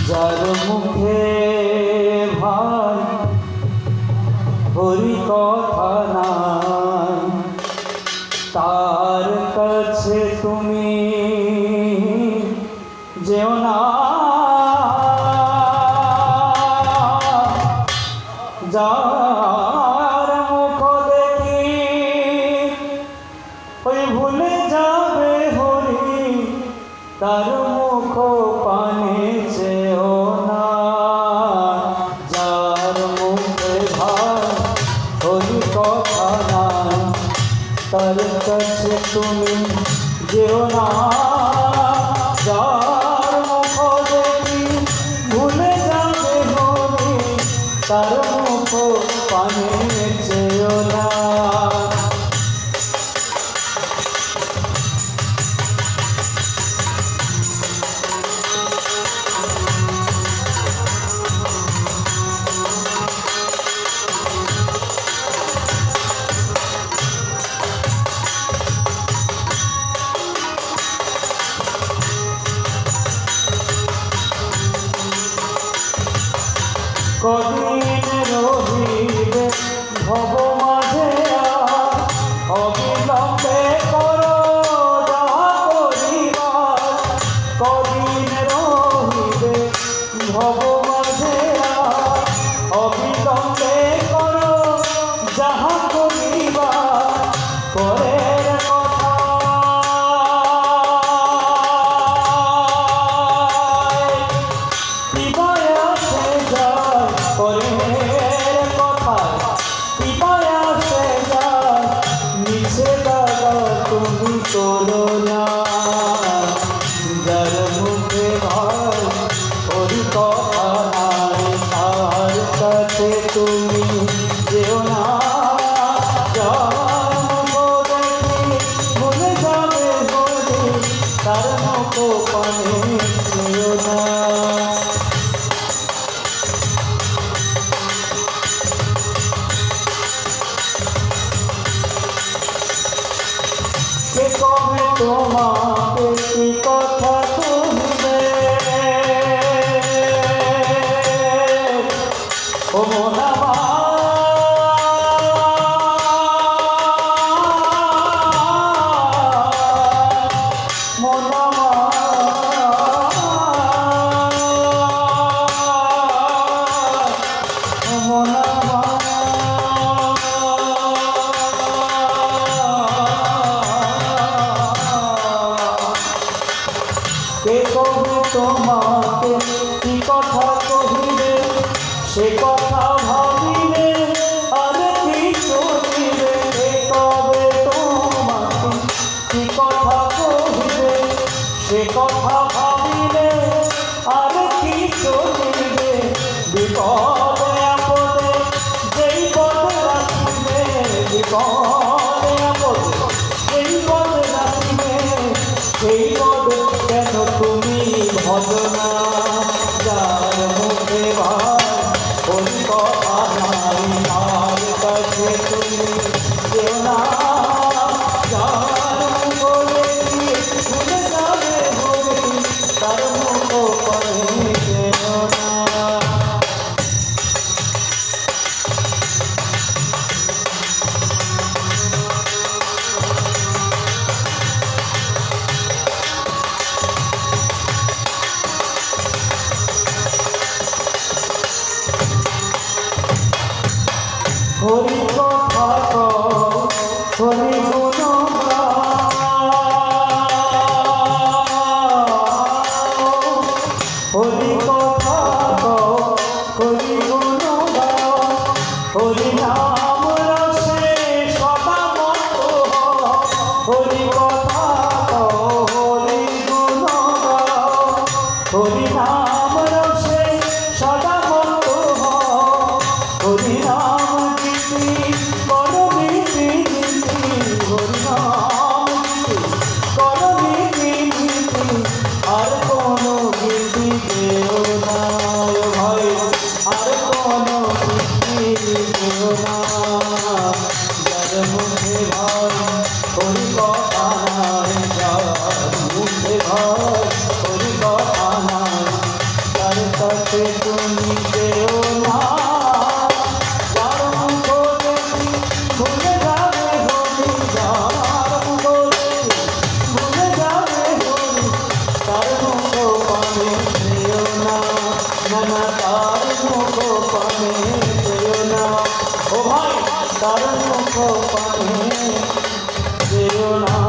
যার মুখে ভাই হরি কথা নাই, তার কাছে তুমি যেও না। যার মুখ দেখি ওই ভুলে যাবে হরি, তার মুখ পানে চেও না। যার মুখে ভাই হরি কথা নাই, তার কাছে তুমি যেও না। যার মুখ দেখি ভুলে যাবে হরি, তার মুখ পানে চেও না। কদিন রহিবে ভব মাঝে অবিলম্বে করো যাহা করিবার। কদিন রহিবে ভব মাঝে অবিলম্বে করো যাহা করিবার। পরের কথা পরের কথা কৃপায় আসে যায়, নিচে দাদা তুমি তোলো না। যার মুখে ভাই হরি কথা নাই, তার কাছে তুমি যেও না। যার মুখ দেখি ভুলে যাবে হরি, তার মুখ পানে চেও না। কে কবে তোমাকে কি কথা কহিবে, ও মন আমার, মন আমার, মন আমার। কে কবে তোমাকে কি কথা কহিবে, সে কথা ভাবিলে আর কি চলিবে। কে কবে তোমাকে কি কথা কহিবে, সে কথা ভাবিলে আর কি চলিবে। বিপদে আপদে যেই পদ রাখিবে, বিপদে আপদে যেই পদ রাখিবে, সেই পদ কেন তুমি ভজনা। যার মুখে ভাই হরি কথা নাই, তার কাছে তুমি যেও না। যার মুখ দেখি ভুলে যাবে হরি, তার মুখ পানে চেও না। হরি কথা কও, হরি গুণ গাও। হরি কথা কও, হরি গুণ গাও। হরি নাম রসে সদা মত্ত হও। হরি কথা কও, হরি গুণ গাও। হরি নাম রসে সদা মত্ত হও। হরি নাম আর কোনো গীতি দেও না ভাই, আর কোনো গীতি দেও না। যার মুখে ভাই হরি কথা নাই, যার মুখে ভাই হরি কথা নাই, তার মুখ পানে যেও না